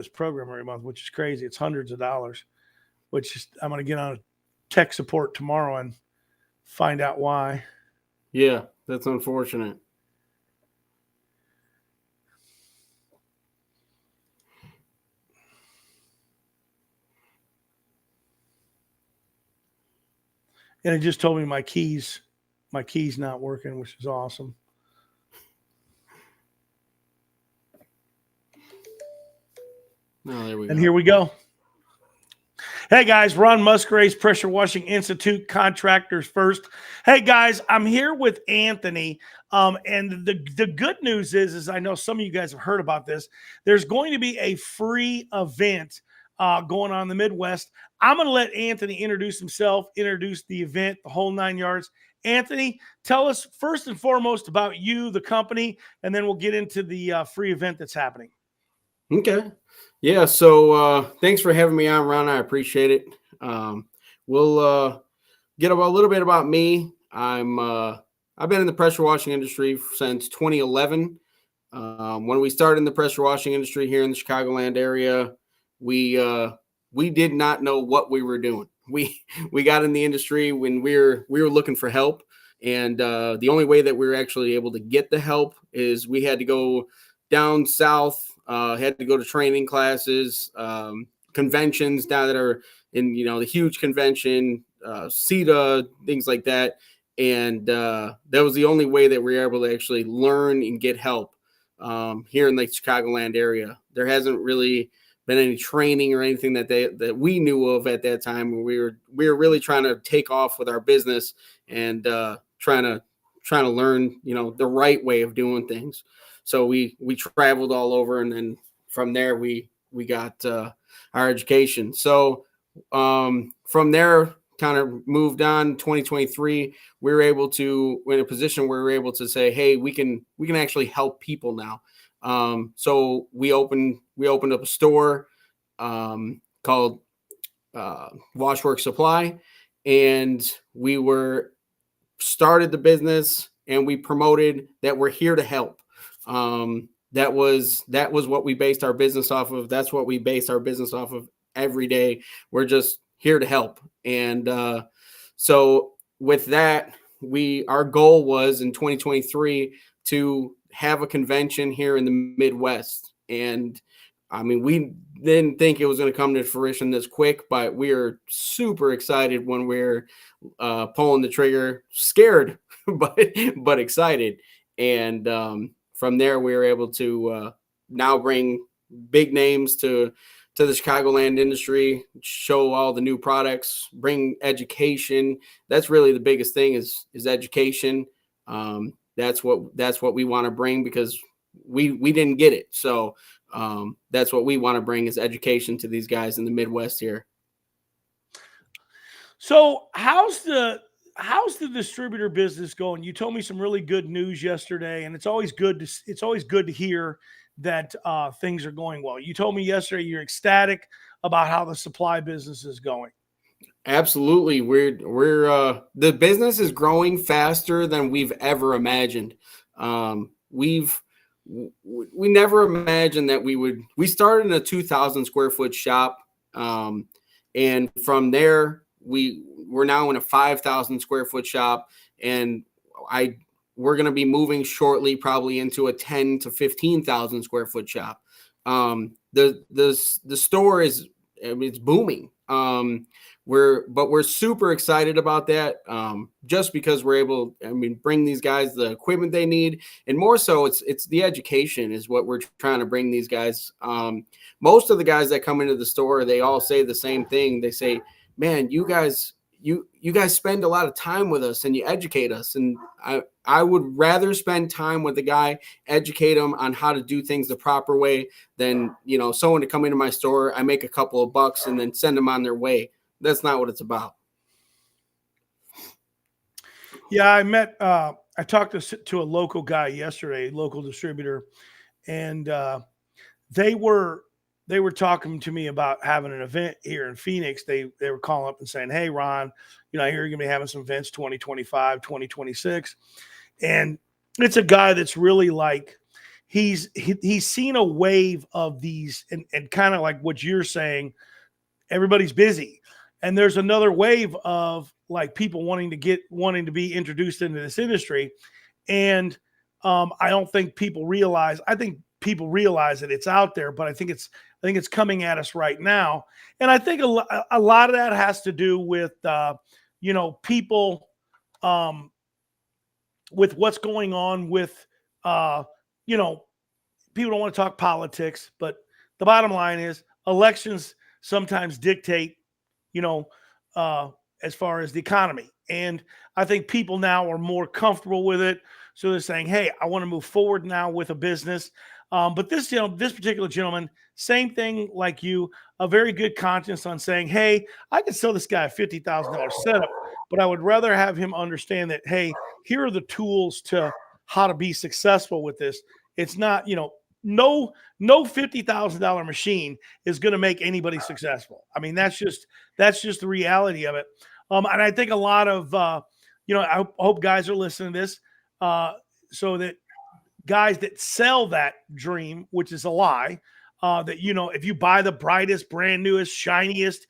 this program every month, which is crazy. It's hundreds of dollars, which is, I'm going to get on tech support tomorrow and find out why. Yeah, that's unfortunate. And it just told me my key's not working, which is awesome. Oh, there we go. And here we go. Hey guys, Ron Musgraves, Pressure Washing Institute, Contractors First. Hey guys, I'm here with Anthony. And the good news is I know some of you guys have heard about this. There's going to be a free event going on in the Midwest. I'm going to let Anthony introduce himself, introduce the event, the whole 9 yards. Anthony, tell us first and foremost about you, the company, and then we'll get into the free event that's happening. Okay. Yeah. So thanks for having me on, Ron. I appreciate it. We'll get a little bit about me. I've been in the pressure washing industry since 2011. When we started in the pressure washing industry here in the Chicagoland area, we did not know what we were doing. We got in the industry when we were looking for help, and the only way that we were actually able to get the help is we had to go down south. Had to go to training classes, conventions down that are in, the huge convention, CETA, things like that. And that was the only way that we were able to actually learn and get help here in the Chicagoland area. There hasn't really been any training or anything that we knew of at that time. We were really trying to take off with our business and trying to learn, the right way of doing things. So we traveled all over, and then from there we got our education. So from there, kind of moved on. 2023, we're in a position where we're able to say, hey, we can actually help people now. So we opened up a store called Washworks Supply, and we started the business, and we promoted that we're here to help. That was what we based our business off of. That's what we base our business off of every day. We're just here to help. And so with that, our goal was in 2023 to have a convention here in the Midwest. And I mean, we didn't think it was going to come to fruition this quick, but we are super excited when we're pulling the trigger, scared, but excited. And from there, we were able to now bring big names to the Chicagoland industry, show all the new products, bring education. That's really the biggest thing is education. That's what we want to bring, because we didn't get it. So that's what we want to bring is education to these guys in the Midwest here. So how's the distributor business going? You told me some really good news yesterday, and it's always good to hear that things are going well. You told me yesterday you're ecstatic about how the supply business is going. Absolutely. We're the business is growing faster than we've ever imagined. We never imagined that we started in a 2,000 square foot shop. And from there, we're now in a 5,000 square foot shop, and we're going to be moving shortly, probably into a 10 to 15,000 square foot shop. The store it's booming. We're super excited about that. Just because we're able, bring these guys the equipment they need, and more so it's the education is what we're trying to bring these guys. Most of the guys that come into the store, they all say the same thing. They say, man, you guys spend a lot of time with us and you educate us. And I would rather spend time with the guy, educate him on how to do things the proper way than, someone to come into my store. I make a couple of bucks and then send them on their way. That's not what it's about. Yeah. I talked to a local guy yesterday, local distributor, and they were talking to me about having an event here in Phoenix. They were calling up and saying, hey, Ron, I hear you're going to be having some events 2025, 2026. And it's a guy that's really he's seen a wave of these, and kind of like what you're saying, everybody's busy, and there's another wave of like people wanting to be introduced into this industry. And I don't think people realize. I think people realize that it's out there, but I think it's coming at us right now. And I think a lot of that has to do with people, with what's going on with people don't want to talk politics, but the bottom line is elections sometimes dictate, as far as the economy. And I think people now are more comfortable with it. So they're saying, hey, I want to move forward now with a business. But this particular gentleman, same thing like you, a very good conscience on saying, hey, I could sell this guy a $50,000 setup, but I would rather have him understand that, hey, here are the tools to how to be successful with this. It's not, no $50,000 machine is going to make anybody successful. I mean, that's just the reality of it. And I think a lot of, I hope guys are listening to this, so that guys that sell that dream, which is a lie, that, if you buy the brightest, brand newest, shiniest,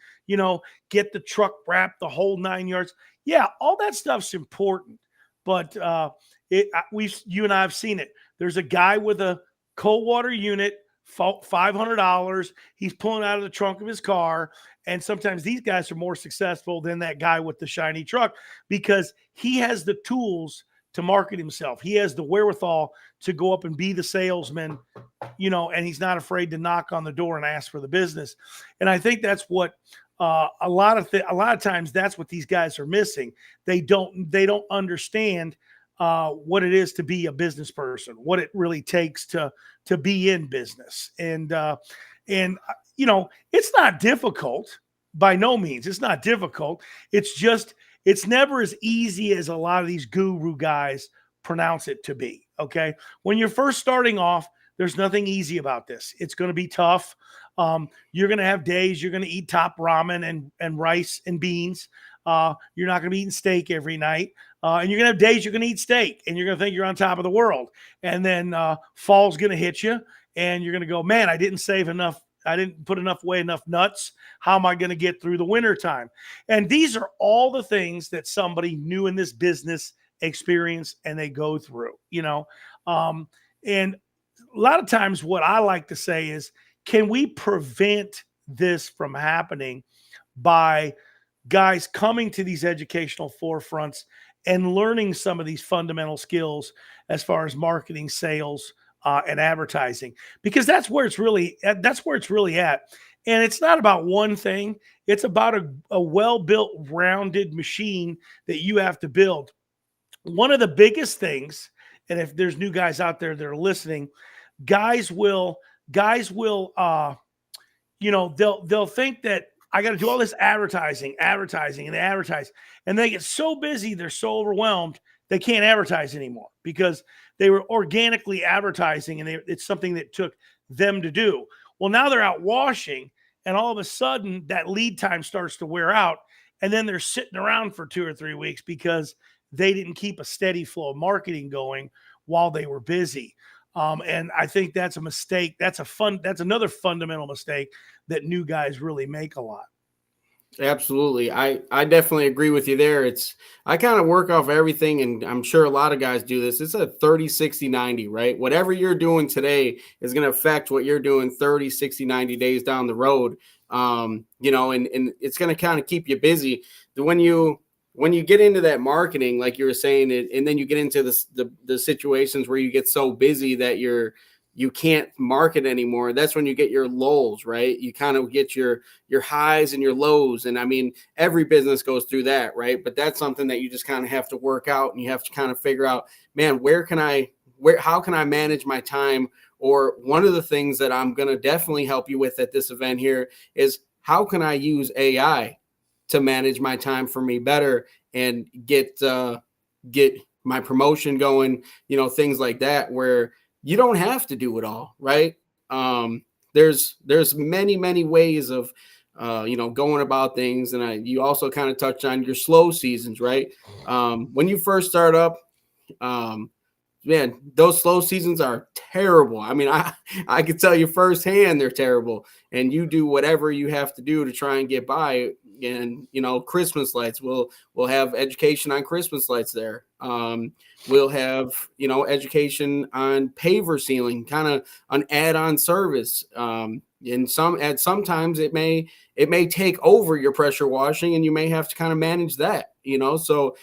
get the truck wrapped, the whole 9 yards. Yeah, all that stuff's important. But you and I have seen it. There's a guy with a cold water unit, $500. He's pulling out of the trunk of his car. And sometimes these guys are more successful than that guy with the shiny truck because he has the tools to market himself. He has the wherewithal to go up and be the salesman, and he's not afraid to knock on the door and ask for the business. And I think that's what a lot of times that's what these guys are missing. They don't understand what it is to be a business person, what it really takes to be in business. And it's not difficult by no means. It's not difficult. It's just, it's never as easy as a lot of these guru guys pronounce it to be. Okay. When you're first starting off, there's nothing easy about this. It's going to be tough. You're going to have days you're going to eat top ramen and rice and beans. You're not going to be eating steak every night. And you're going to have days you're going to eat steak and you're going to think you're on top of the world. And then fall's going to hit you and you're going to go, man, I didn't save enough. I didn't put enough nuts. How am I going to get through the winter time? And these are all the things that somebody new in this business experience and they go through, and a lot of times what I like to say is, can we prevent this from happening by guys coming to these educational forefronts and learning some of these fundamental skills as far as marketing, sales, and advertising? Because that's where it's really at. And it's not about one thing. It's about a well-built, rounded machine that you have to build. One of the biggest things, and if there's new guys out there that are listening, guys will they'll think that I got to do all this advertising, and they advertise, and they get so busy, they're so overwhelmed, they can't advertise anymore because they were organically advertising, and it's something that took them to do. Well, now they're out washing, and all of a sudden that lead time starts to wear out, and then they're sitting around for 2 or 3 weeks because they didn't keep a steady flow of marketing going while they were busy. And I think that's a mistake. That's another fundamental mistake that new guys really make a lot. Absolutely. I definitely agree with you there. I kind of work off everything, and I'm sure a lot of guys do this. It's a 30, 60, 90, right? Whatever you're doing today is going to affect what you're doing 30, 60, 90 days down the road. And it's going to kind of keep you busy. When you get into that marketing, like you were saying, and then you get into the situations where you get so busy that you can't market anymore, that's when you get your lulls, right? You kind of get your highs and your lows. And I mean, every business goes through that, right? But that's something that you just kind of have to work out, and you have to kind of figure out, man, how can I manage my time? Or one of the things that I'm going to definitely help you with at this event here is, how can I use AI to manage my time for me better and get my promotion going, things like that, where you don't have to do it all, right? There's many, many ways of, going about things. And you also kind of touched on your slow seasons, right? When you first start up, man, those slow seasons are terrible. I mean, I can tell you firsthand they're terrible. And you do whatever you have to do to try and get by. And Christmas lights. We'll have education on Christmas lights there. We'll have education on paver sealing, kind of an add-on service. And sometimes it may take over your pressure washing, and you may have to kind of manage that. So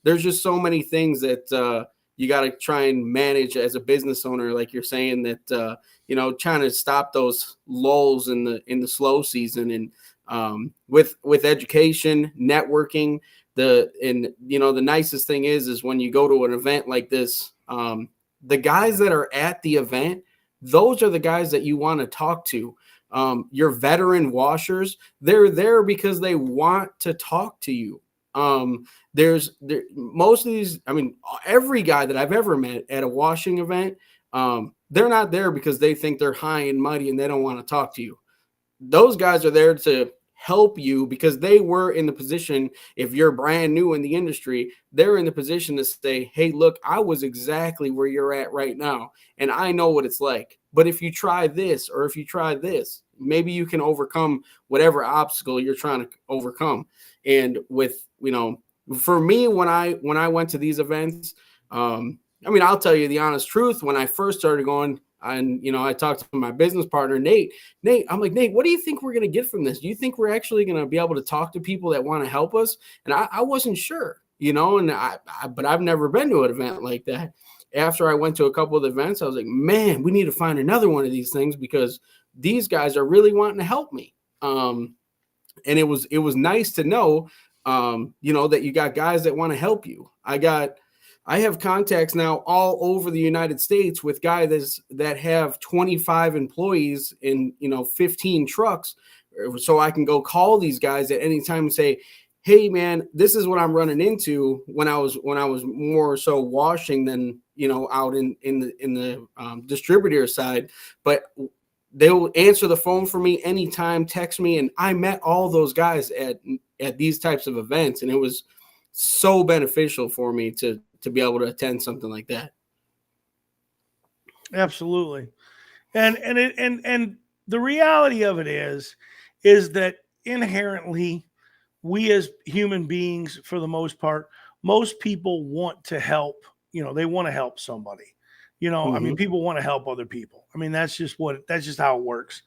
there's just so many things that you got to try and manage as a business owner, like you're saying, that trying to stop those lulls in the slow season. And with education, networking, the nicest thing is when you go to an event like this, the guys that are at the event, those are the guys that you want to talk to. Your veteran washers, they're there because they want to talk to you. Most of these, I mean, every guy that I've ever met at a washing event, they're not there because they think they're high and mighty and they don't want to talk to you. Those guys are there to help you because they were in the position. If you're brand new in the industry, they're in the position to say, hey, look, I was exactly where you're at right now, and I know what it's like. But if you try this, or if you try this, maybe you can overcome whatever obstacle you're trying to overcome. And with, for me, when I went to these events, I mean, I'll tell you the honest truth. When I first started going, and I talked to my business partner, Nate, I'm like, Nate, what do you think we're going to get from this? Do you think we're actually going to be able to talk to people that want to help us? And I wasn't sure, but I've never been to an event like that. After I went to a couple of events, I was like, man, we need to find another one of these things because these guys are really wanting to help me. And it was nice to know, that you got guys that want to help you. I have contacts now all over the United States with guys that have 25 employees in, 15 trucks. So I can go call these guys at any time and say, hey man, this is what I'm running into when I was more so washing than, out in the distributor side, but they will answer the phone for me anytime, text me. And I met all those guys at these types of events. And it was so beneficial for me to be able to attend something like that. Absolutely. And the reality of it is that inherently we as human beings, for the most part, most people want to help, they want to help somebody, I mean, people want to help other people. I mean, that's just how it works.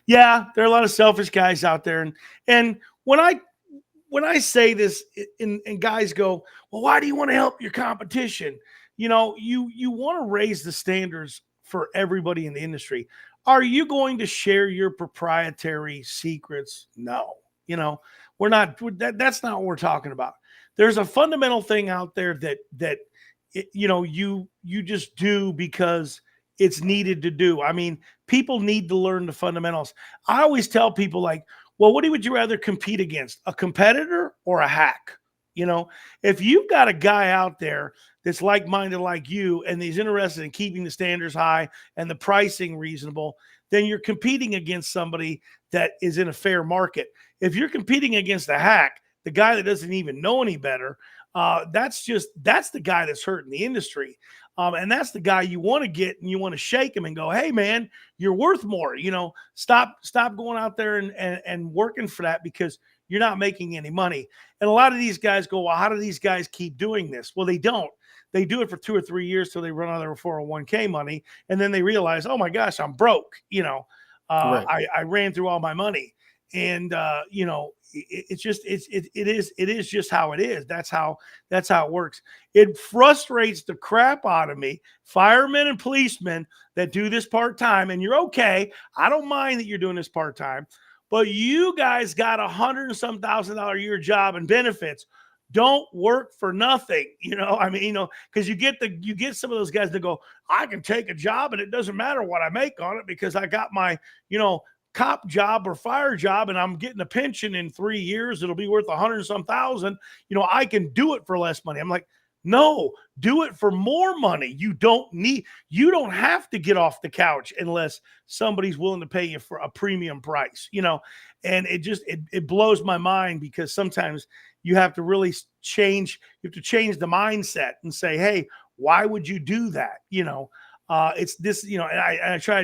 Yeah, there are a lot of selfish guys out there. And when I say this and guys go, well, why do you want to help your competition? You want to raise the standards for everybody in the industry. Are you going to share your proprietary secrets? No, we're not, that's not what we're talking about. There's a fundamental thing out there that you just do because it's needed to do. I mean, people need to learn the fundamentals. I always tell people, like, well, what would you rather compete against, a competitor or a hack? If you've got a guy out there that's like-minded like you, and he's interested in keeping the standards high and the pricing reasonable, then you're competing against somebody that is in a fair market. If you're competing against a hack, the guy that doesn't even know any better, that's the guy that's hurting the industry. And that's the guy you want to get, and you want to shake him and go, hey man, you're worth more. Stop going out there and working for that because you're not making any money. And a lot of these guys go, well, how do these guys keep doing this? Well, they don't. They do it for 2 or 3 years till they run out of their 401k money. And then they realize, oh my gosh, I'm broke. Right. I ran through all my money. And, it is just how it is. That's how it works. It frustrates the crap out of me, firemen and policemen that do this part-time. And you're okay. I don't mind that you're doing this part-time, but you guys got $100 and some $1,000 a year job and benefits. Don't work for nothing. Because you get some of those guys that go, I can take a job and it doesn't matter what I make on it because I got my, cop job or fire job and I'm getting a pension in 3 years. It'll be worth $100 and some thousand. I can do it for less money. I'm like, no, do it for more money. You don't have to get off the couch unless somebody's willing to pay you for a premium price, and it blows my mind because sometimes you have to really change the mindset and say, hey, Why would you do that? It's this, and I try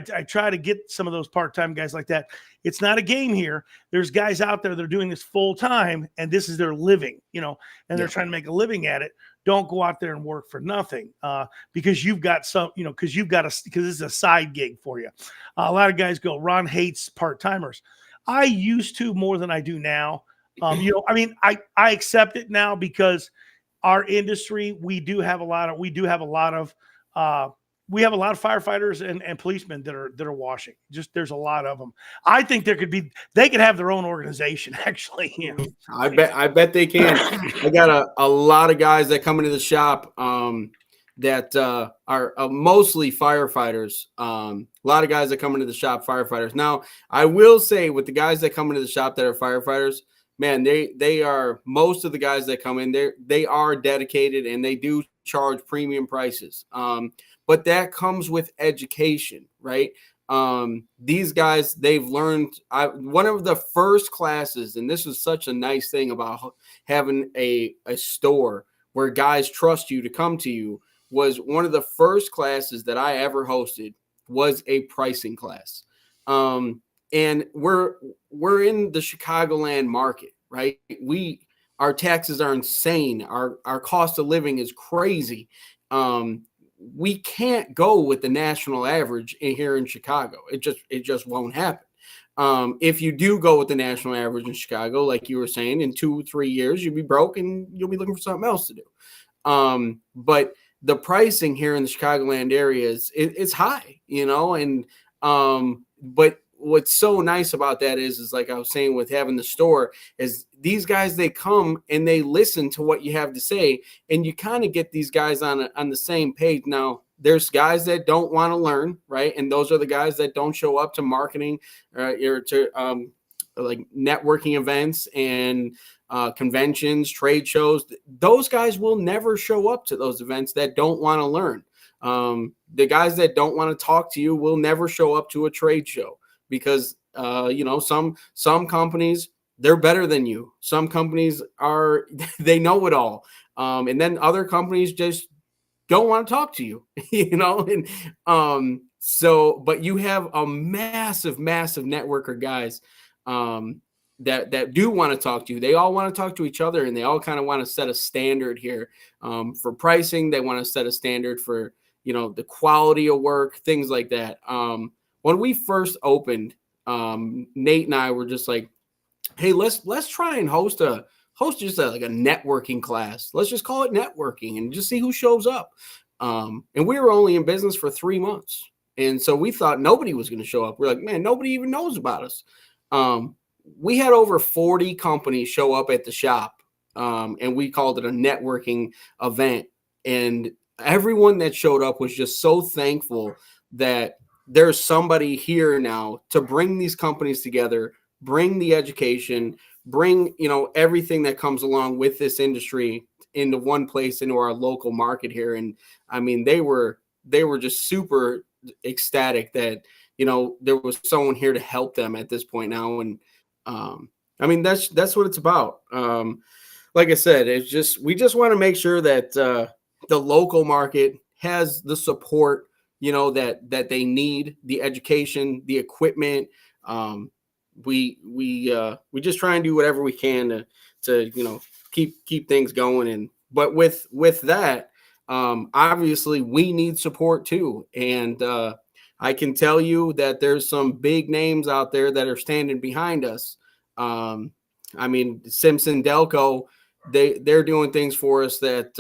to get some of those part-time guys like that. It's not a game here. There's guys out there that are doing this full time, and this is their living, and they're trying to make a living at it. Don't go out there and work for nothing, because you've got because it's a side gig for you. A lot of guys go, Ron hates part-timers. I used to more than I do now. I accept it now because our industry, we have a lot of firefighters and policemen that are washing. Just there's a lot of them. I think they could have their own organization actually. I bet they can. I got a lot of guys that come into the shop that are mostly firefighters. A lot of guys that come into the shop, firefighters. Now, I will say with the guys that come into the shop that are firefighters, man, they are, most of the guys that come in, they are dedicated and they do charge premium prices. But that comes with education, right? These guys, they've learned. One of the first classes, and this is such a nice thing about having a store where guys trust you to come to you, was one of the first classes that I ever hosted was a pricing class. And we're in the Chicagoland market, right? Our taxes are insane. Our cost of living is crazy. We can't go with the national average here in Chicago. It just won't happen. If you do go with the national average in Chicago, like you were saying, in 2-3 years, you'll be broke and you'll be looking for something else to do. But the pricing here in the Chicagoland area it's high, and but what's so nice about that is like I was saying with having the store, is these guys, they come and they listen to what you have to say, and you kind of get these guys on the same page. Now, there's guys that don't want to learn, right? And those are the guys that don't show up to marketing or to like networking events and conventions, trade shows. Those guys will never show up to those events that don't want to learn. The guys that don't want to talk to you will never show up to a trade show because, some companies, they're better than you. Some companies they know it all. And then other companies just don't want to talk to you, but you have a massive, massive network of guys that do want to talk to you. They all want to talk to each other, and they all kind of want to set a standard here for pricing. They want to set a standard for, the quality of work, things like that. When we first opened, Nate and I were just like, hey, let's try and host just like a networking class. Let's just call it networking and just see who shows up. And we were only in business for 3 months. And so we thought nobody was going to show up. We're like, man, nobody even knows about us. We had over 40 companies show up at the shop. And we called it a networking event. And everyone that showed up was just so thankful that there's somebody here now to bring these companies together, bring the education, bring, everything that comes along with this industry into one place, into our local market here. And I mean, they were just super ecstatic that, there was someone here to help them at this point now. And I mean, that's what it's about. Like I said, we just want to make sure that the local market has the support, that they need, the education, the equipment. We just try and do whatever we can to keep things going. But with that, obviously we need support too. And I can tell you that there's some big names out there that are standing behind us. I mean, Simpson Delco, they're doing things for us that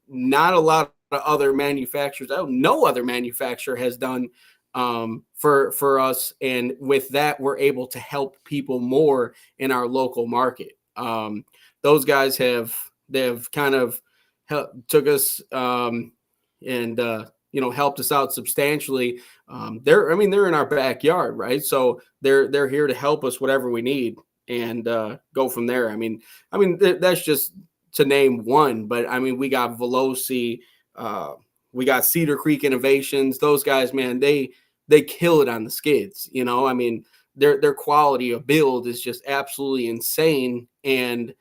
not a lot of other manufacturers, no other manufacturer has done for us. And with that, we're able to help people more in our local market. Those guys they've kind of took us and helped us out substantially. They're in our backyard, right? So they're here to help us whatever we need and go from there. I mean, that's just to name one, but I mean, we got Veloci, we got Cedar Creek Innovations. Those guys, man, they kill it on the skids. I mean, their quality of build is just absolutely insane. And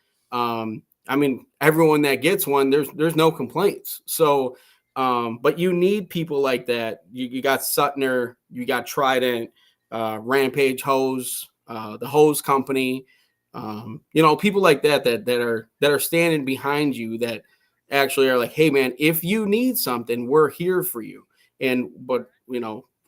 I mean, everyone that gets one, there's no complaints. So, but you need people like that. You got Suttner, you got Trident, Rampage Hose, the Hose Company, people like that are standing behind you, that actually are like, hey man, if you need something, we're here for you. But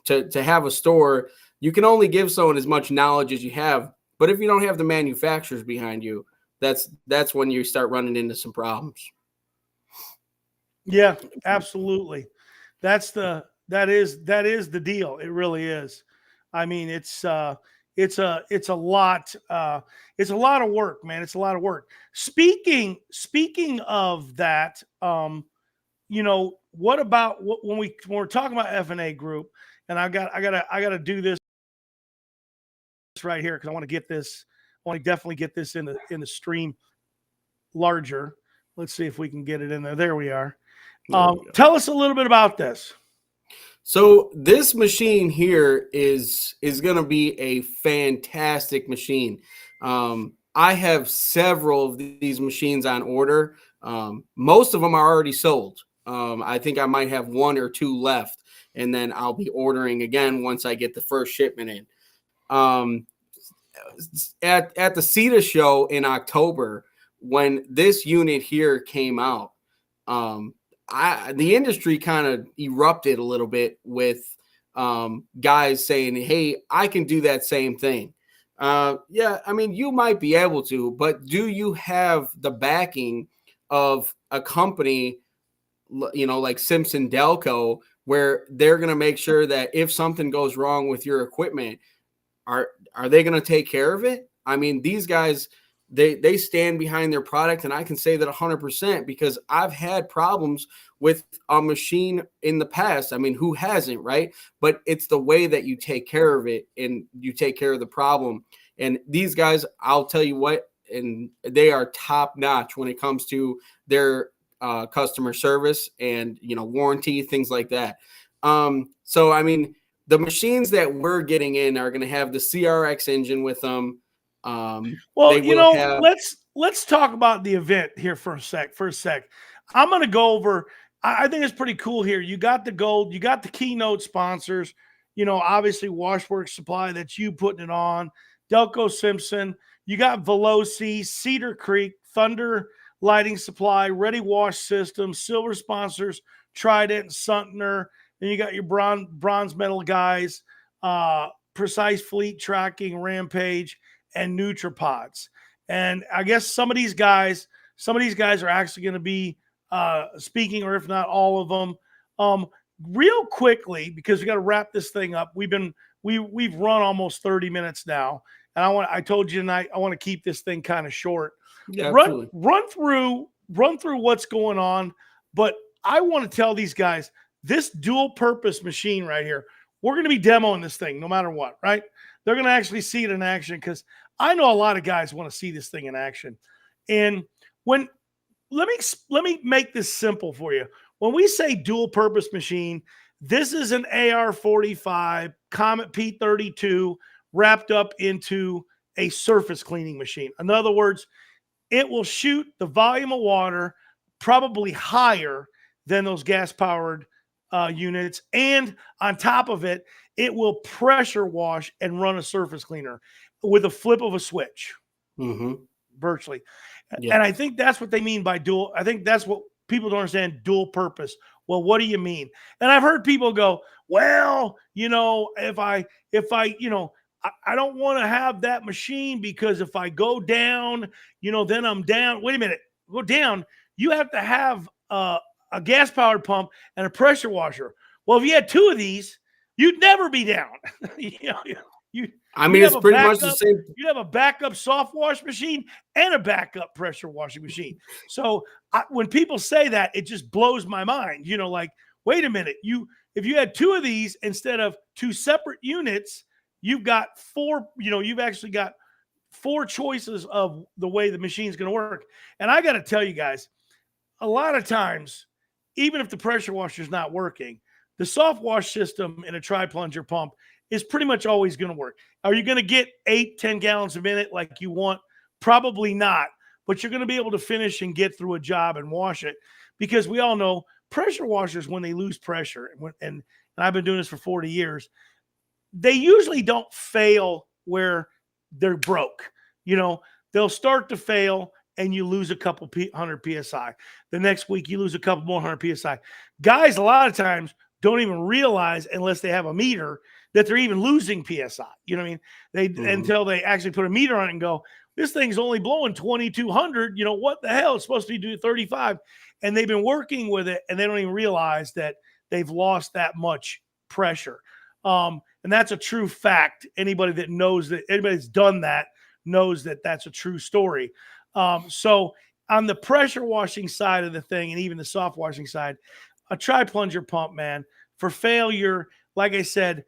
to have a store, you can only give someone as much knowledge as you have. But if you don't have the manufacturers behind you, that's when you start running into some problems. Yeah, absolutely. That is the deal. It really is. I mean, it's a lot it's a lot of work, man. It's a lot of work. Speaking of that, what about when we're talking about F&A Group, and I gotta do this right here because I want to get this. I want to definitely get this in the stream larger. Let's see if we can get it in there. There we are. Tell us a little bit about this. So this machine here is going to be a fantastic machine. I have several of these machines on order. Most of them are already sold. I think I might have one or two left, and then I'll be ordering again once I get the first shipment in. At the CETA show in October, when this unit here came out, the industry kind of erupted a little bit with guys saying, hey, I can do that same thing. Yeah, I mean, you might be able to, but do you have the backing of a company, like Simpson Delco, where they're going to make sure that if something goes wrong with your equipment, are they going to take care of it? I mean, these guys, they stand behind their product, and I can say that 100% because I've had problems with a machine in the past. I mean, who hasn't, right? But it's the way that you take care of it and you take care of the problem. And these guys, I'll tell you what, and they are top notch when it comes to their customer service and warranty, things like that. So I mean, the machines that we're getting in are going to have the CRX engine with them. Well, let's talk about the event here for a sec. I'm going to go over. I think it's pretty cool here. You got the gold. You got the keynote sponsors. Obviously Washworks Supply. That's you putting it on. Delco Simpson. You got Veloci, Cedar Creek, Thunder Lighting Supply, Ready Wash Systems, silver sponsors, Trident, Suntner. Then you got your bronze medal guys, Precise Fleet Tracking, Rampage, and Nutripods. And I guess some of these guys are actually going to be speaking, or if not all of them. Real quickly, because we got to wrap this thing up. We've run almost 30 minutes now, and I told you tonight I want to keep this thing kind of short. Yeah, run through what's going on, but I want to tell these guys this dual purpose machine right here. We're going to be demoing this thing no matter what, right? They're going to actually see it in action because I know a lot of guys want to see this thing in action. And let me make this simple for you. When we say dual purpose machine, this is an AR-45 Comet P32 wrapped up into a surface cleaning machine. In other words, it will shoot the volume of water probably higher than those gas-powered units. And on top of it, it will pressure wash and run a surface cleaner with a flip of a switch, virtually. Yeah. And I think that's what they mean by dual. I think that's what people don't understand, dual purpose. Well, what do you mean? And I've heard people go, well, if I don't want to have that machine because if I go down, then I'm down. Wait a minute, go down. You have to have a gas-powered pump and a pressure washer. Well, if you had two of these, you'd never be down. It's pretty much the same. You have a backup soft wash machine and a backup pressure washing machine. So when people say that, it just blows my mind. Like, wait a minute. If you had two of these instead of two separate units, you've got four. You've actually got four choices of the way the machine's going to work. And I got to tell you guys, a lot of times, even if the pressure washer is not working, the soft wash system in a tri-plunger pump is pretty much always going to work. Are you going to get 8-10 gallons a minute like you want? Probably not. but you're going to be able to finish and get through a job and wash it, because we all know pressure washers, when they lose pressure, and I've been doing this for 40 years, they usually don't fail where they're broke. They'll start to fail and you lose a couple hundred PSI. The next week you lose a couple more hundred PSI. Guys, a lot of times don't even realize, unless they have a meter, that they're even losing PSI. You know what I mean? Until they actually put a meter on it and go, this thing's only blowing 2,200. What the hell? It's supposed to be doing 35. And they've been working with it and they don't even realize that they've lost that much pressure. And that's a true fact. Anybody that knows that, anybody that's done that knows that that's a true story. So on the pressure washing side of the thing, and even the soft washing side, a tri-plunger pump, man, for failure, like I said,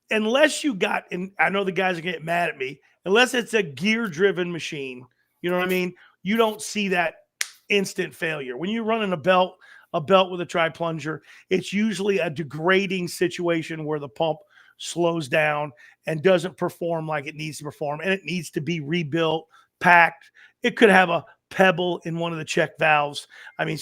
unless you got, and I know the guys are getting mad at me, unless it's a gear-driven machine, you know what I mean? You don't see that instant failure. When you're running a belt with a tri-plunger, it's usually a degrading situation where the pump slows down and doesn't perform like it needs to perform, and it needs to be rebuilt, packed. It could have a pebble in one of the check valves. I mean,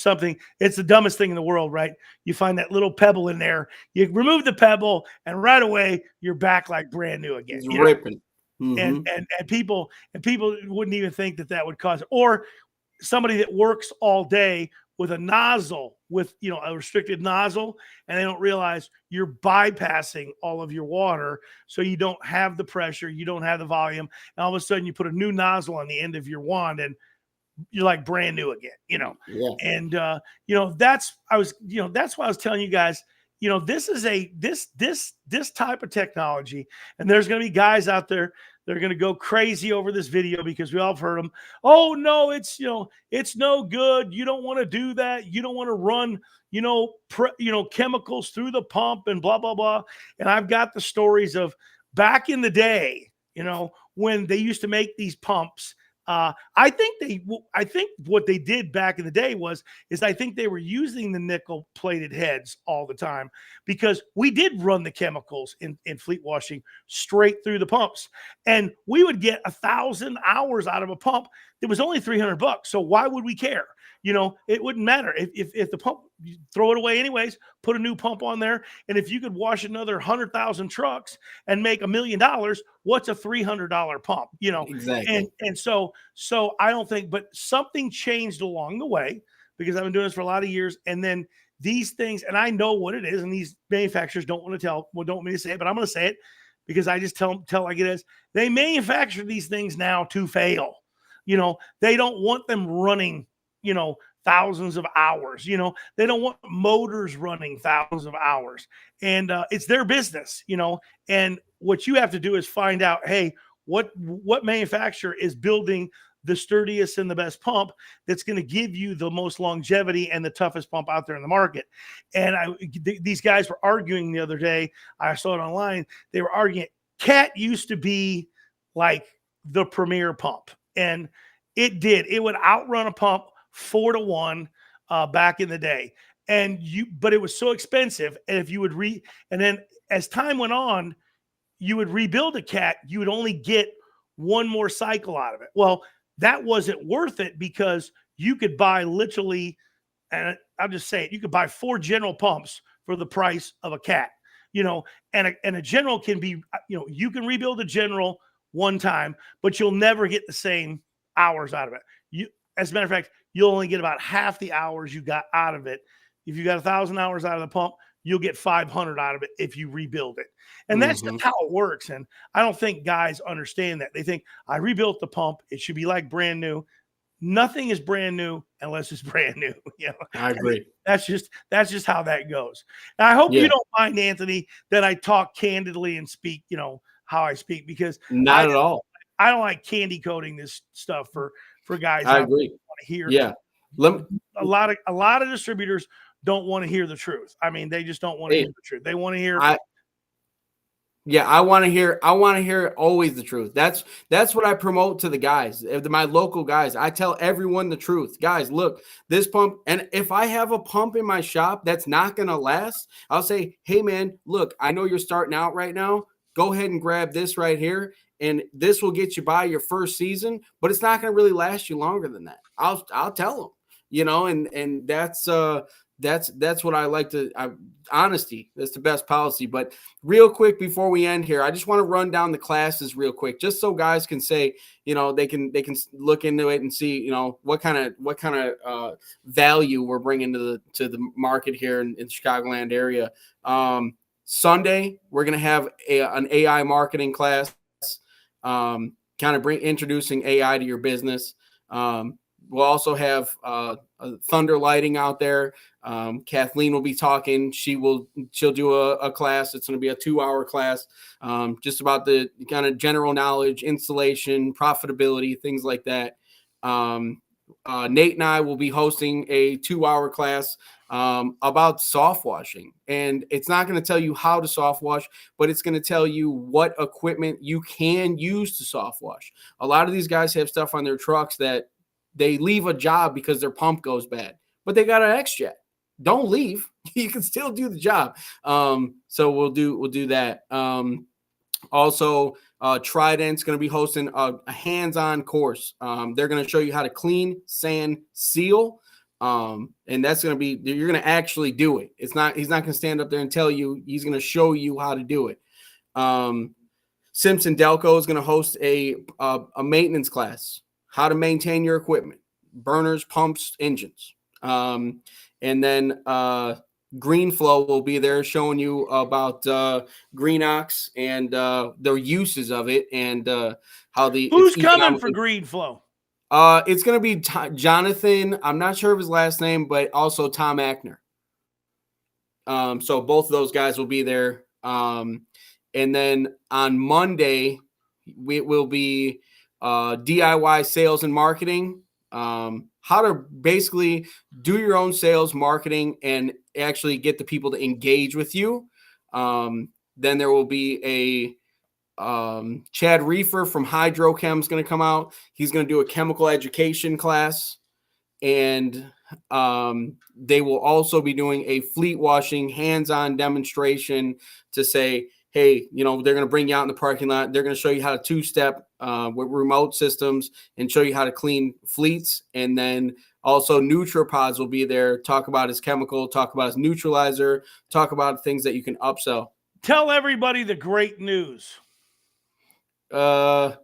it's the dumbest thing in the world, right? You find that little pebble in there, you remove the pebble, and right away you're back like brand new again. It's ripping. And people wouldn't even think that would cause it. Or somebody that works all day with a nozzle, with a restricted nozzle, and they don't realize you're bypassing all of your water, so you don't have the pressure, you don't have the volume, and all of a sudden you put a new nozzle on the end of your wand and you're like brand new again. Yeah. And that's why I was telling you guys, this is this type of technology, and there's going to be guys out there that are going to go crazy over this video, because we all have heard them. Oh no, it's no good. You don't want to do that. You don't want to run chemicals through the pump and blah blah blah. And I've got the stories of back in the day, when they used to make these pumps. I think what they did back in the day is I think they were using the nickel plated heads all the time, because we did run the chemicals in fleet washing straight through the pumps, and we would get 1,000 hours out of a pump that was only $300. So why would we care? It wouldn't matter if the pump, you throw it away anyways, put a new pump on there. And if you could wash another 100,000 trucks and make $1 million, what's a $300 pump? Exactly. And so I don't think, but something changed along the way, because I've been doing this for a lot of years. And then these things, and I know what it is, and these manufacturers don't want me to say it, but I'm going to say it because I just tell like it is. They manufacture these things now to fail. They don't want them running, thousands of hours. They don't want motors running thousands of hours, and it's their business. And what you have to do is find out, hey, what manufacturer is building the sturdiest and the best pump that's going to give you the most longevity and the toughest pump out there in the market. And these guys were arguing the other day. I saw it online. They were arguing Cat used to be like the premier pump, and it would outrun a pump 4-1 back in the day. But it was so expensive. And if you would and then as time went on, you would rebuild a Cat, you would only get one more cycle out of it. Well, that wasn't worth it, because you could buy literally, and I'll just say it, you could buy 4 General pumps for the price of a Cat, and a General can be, you can rebuild a General one time, but you'll never get the same hours out of it. As a matter of fact, you'll only get about half the hours you got out of it. If you got 1,000 hours out of the pump, you'll get 500 out of it if you rebuild it. And that's just how it works. And I don't think guys understand that. They think, I rebuilt the pump, it should be like brand new. Nothing is brand new unless it's brand new. I agree. That's just how that goes. And I hope you don't mind, Anthony, that I talk candidly and speak, how I speak, because not at all. I don't like candy coating this stuff for guys. I agree. Want to hear. Yeah. A lot of distributors don't want to hear the truth. I mean, they just don't want to hear the truth. They want to hear. I want to hear always the truth. That's what I promote to the guys, my local guys. I tell everyone the truth. Guys, look, this pump, and if I have a pump in my shop that's not going to last, I'll say, hey man, look, I know you're starting out right now. go ahead and grab this right here. And this will get you by your first season, but it's not going to really last you longer than that. I'll tell them, you know, and that's what I like to, honesty. That's the best policy. But real quick, before we end here, I just want to run down the classes real quick, just so guys can say, you know, they can look into it and see, you know, what kind of value we're bringing to the market here in the Chicagoland area. Sunday, we're going to have an AI marketing class, kind of introducing AI to your business. We'll also have Thunder Lighting out there. Kathleen will be talking. She'll do a class. It's going to be a 2-hour class, just about the kind of general knowledge, installation, profitability, things like that. Nate and I will be hosting a 2-hour class about soft washing, and it's not going to tell you how to soft wash, but it's going to tell you what equipment you can use to soft wash. A lot of these guys have stuff on their trucks that they leave a job because their pump goes bad, but they got an X-Jet. Don't leave. You can still do the job. So we'll do that. Also, Trident's going to be hosting a hands-on course. They're going to show you how to clean, sand, seal. And that's going to be, you're going to actually do it. He's not going to stand up there and tell you. He's going to show you how to do it. Simpson Delco is going to host a maintenance class. How to maintain your equipment, burners, pumps, engines. And then Greenflow will be there showing you about Greenox and the uses of it and how the who's coming for Greenflow? It's going to be Jonathan. I'm not sure of his last name, but also Tom Ackner. So both of those guys will be there. And then on Monday, we will be DIY sales and marketing, how to basically do your own sales marketing and actually get the people to engage with you. Then there will be a Chad Reefer from Hydrochem is going to come out. He's going to do a chemical education class, and they will also be doing a fleet washing hands-on demonstration to say, hey, you know, they're going to bring you out in the parking lot. They're going to show you how to two-step with remote systems and show you how to clean fleets. And then also NutriPods will be there, talk about his chemical, talk about his neutralizer, talk about things that you can upsell. Tell everybody the great news. The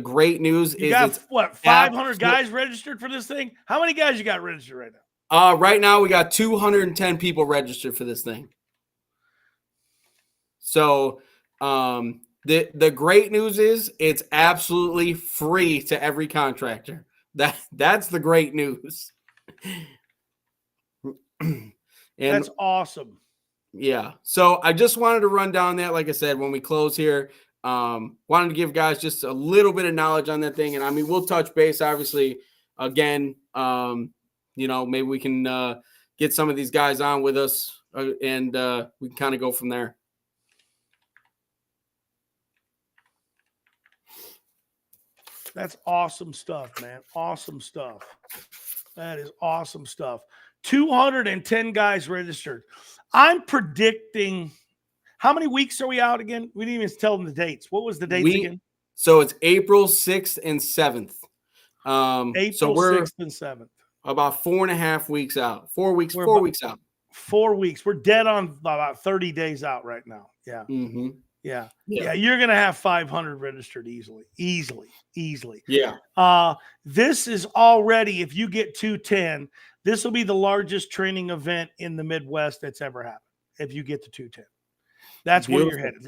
great news you is got what, 500 guys registered for this thing? How many guys you got registered right now? Right now we got 210 people registered for this thing. So the great news is it's absolutely free to every contractor. That's the great news. And that's awesome. Yeah. So I just wanted to run down that, like I said, when we close here, wanted to give guys just a little bit of knowledge on that thing. And I mean, we'll touch base obviously again. You know, maybe we can get some of these guys on with us and we can kind of go from there. That's awesome stuff, man. Awesome stuff. That is awesome stuff. 210 guys registered. I'm predicting, how many weeks are we out again? We didn't even tell them the dates. What was the dates again? So it's April 6th and 7th. April 6th and 7th. About 4.5 weeks out. 4 weeks, we're 4 weeks out. 4 weeks. We're dead on about 30 days out right now. Yeah. Mm-hmm. Yeah. You're going to have 500 registered easily. Yeah. This is already, if you get 210, this will be the largest training event in the Midwest that's ever happened. If you get to 210, that's Beautiful. where you're headed.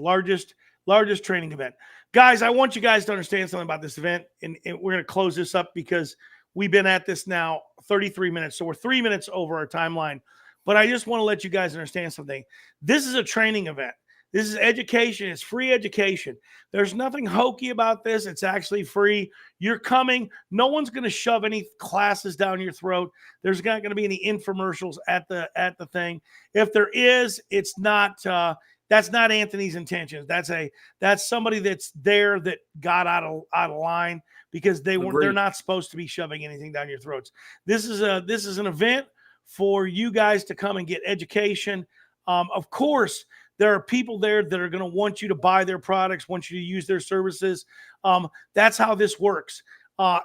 Largest training event. Guys, I want you guys to understand something about this event. And we're going to close this up because we've been at this now 33 minutes. So we're 3 minutes over our timeline, but I just want to let you guys understand something. This is a training event. This is education. It's free education. There's nothing hokey about this. It's actually free. You're coming. No one's going to shove any classes down your throat. There's not going to be any infomercials at the thing. If there is, it's not. That's not Anthony's intentions. That's somebody that's there that got out of line because they're not supposed to be shoving anything down your throats. This is an event for you guys to come and get education. Of course, There are people there that are going to want you to buy their products, want you to use their services. That's how this works.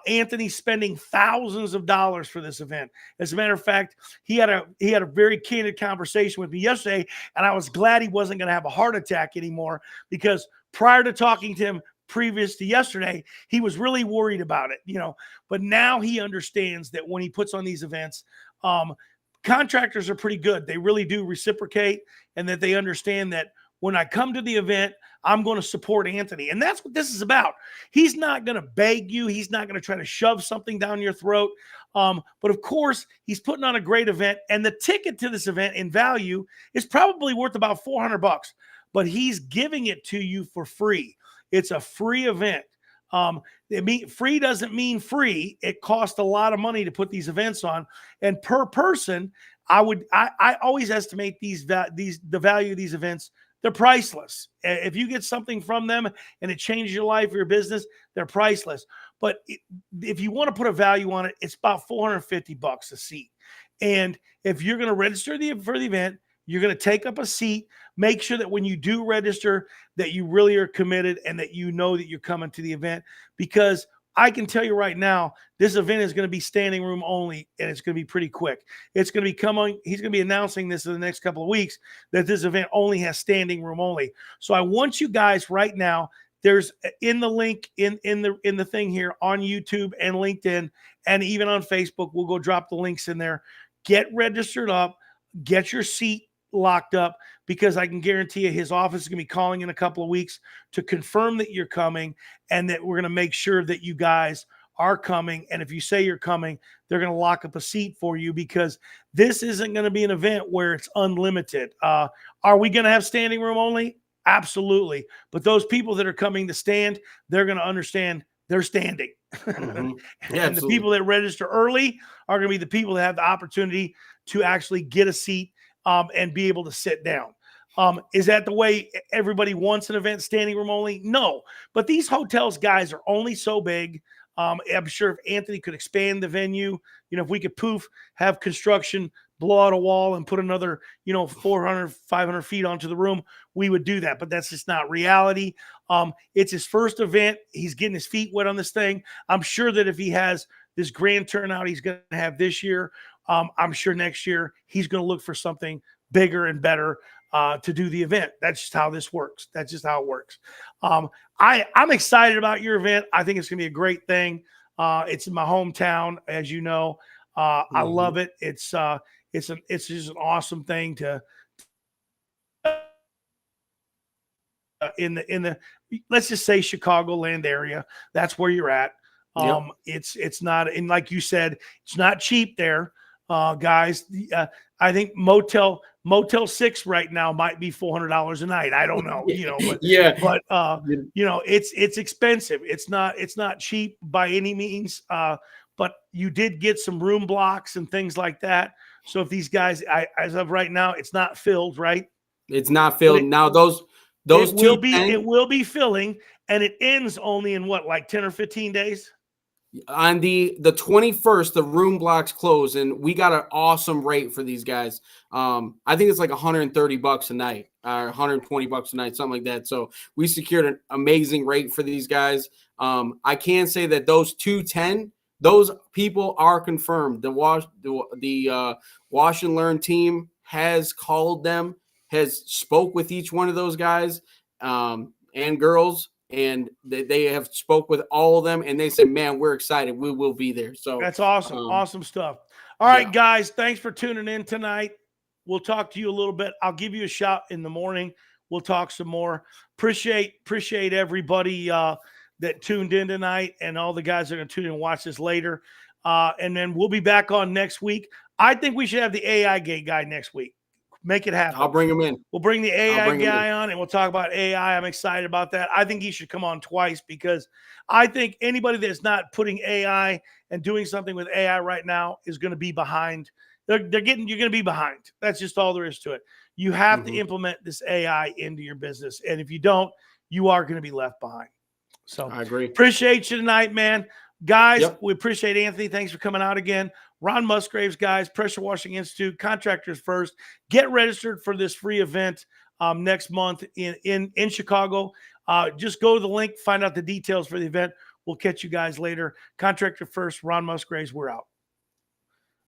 Anthony's spending thousands of dollars for this event. As a matter of fact, he had a very candid conversation with me yesterday, and I was glad he wasn't going to have a heart attack anymore, because prior to talking to him previous to yesterday, he was really worried about it, but now he understands that when he puts on these events, contractors are pretty good. They really do reciprocate, and that they understand that when I come to the event, I'm going to support Anthony. And that's what this is about. He's not going to beg you. He's not going to try to shove something down your throat. But of course, he's putting on a great event, and the ticket to this event in value is probably worth about $400, but he's giving it to you for free. It's a free event. Free doesn't mean free. It costs a lot of money to put these events on, and per person, I always estimate the value of these events. They're priceless. If you get something from them and it changes your life or your business, they're priceless. But if you want to put a value on it, it's about $450 a seat. And if you're going to register for the event, you're going to take up a seat. Make sure that when you do register, that you really are committed and that you know that you're coming to the event, because I can tell you right now, this event is going to be standing room only, and it's going to be pretty quick. It's going to be coming. He's going to be announcing this in the next couple of weeks, that this event only has standing room only. So I want you guys right now, there's in the link in the thing here on YouTube and LinkedIn and even on Facebook, we'll go drop the links in there. Get registered up, get your seat locked up, because I can guarantee you his office is going to be calling in a couple of weeks to confirm that you're coming, and that we're going to make sure that you guys are coming. And if you say you're coming, they're going to lock up a seat for you, because this isn't going to be an event where it's unlimited. Are we going to have standing room only? Absolutely. But those people that are coming to stand, they're going to understand they're standing. Mm-hmm. Yeah, and the people that register early are going to be the people that have the opportunity to actually get a seat and be able to sit down. Is that the way everybody wants an event, standing room only? No, but these hotels, guys, are only so big. I'm sure if Anthony could expand the venue, if we could have construction, blow out a wall and put another, 400, 500 feet onto the room, we would do that. But that's just not reality. It's his first event. He's getting his feet wet on this thing. I'm sure that if he has this grand turnout he's going to have this year, I'm sure next year he's going to look for something bigger and better to do the event. That's just how this works. That's just how it works. I'm excited about your event. I think it's going to be a great thing. It's in my hometown, as you know. I love it. It's just an awesome thing to in the let's just say Chicagoland area. That's where you're at. It's not, and like you said, it's not cheap there. Guys, I think Motel 6 right now might be $400 a night. I don't know, but it's expensive. It's not cheap by any means. But you did get some room blocks and things like that. So if these guys, as of right now, it's not filled, right? It's not filled. Now those it will be filling, and it ends only in what, like 10 or 15 days? On the 21st, the room blocks close, and we got an awesome rate for these guys. I think it's like $130 a night, or $120 a night, something like that. So we secured an amazing rate for these guys. I can say that those 210, those people are confirmed. The Wash and Learn team has called them, has spoke with each one of those guys and girls. And they have spoke with all of them, and they said, man, we're excited. We will be there. So that's awesome. Awesome stuff. All right, guys, thanks for tuning in tonight. We'll talk to you a little bit. I'll give you a shout in the morning. We'll talk some more. Appreciate everybody that tuned in tonight, and all the guys that are going to tune in and watch this later. And then we'll be back on next week. I think we should have the AI guy next week. Make it happen. I'll bring him in. We'll bring the AI guy on, and we'll talk about AI. I'm excited about that. I think he should come on twice, because I think anybody that's not putting AI and doing something with AI right now is going to be behind. You're going to be behind. That's just all there is to it. You have to implement this AI into your business. And if you don't, you are going to be left behind. So I agree. Appreciate you tonight, man. Guys, we appreciate Anthony. Thanks for coming out again. Ron Musgraves, guys, Pressure Washing Institute, Contractors First. Get registered for this free event. next month in Chicago. Just go to the link, find out the details for the event. We'll catch you guys later. Contractor First, Ron Musgraves, we're out.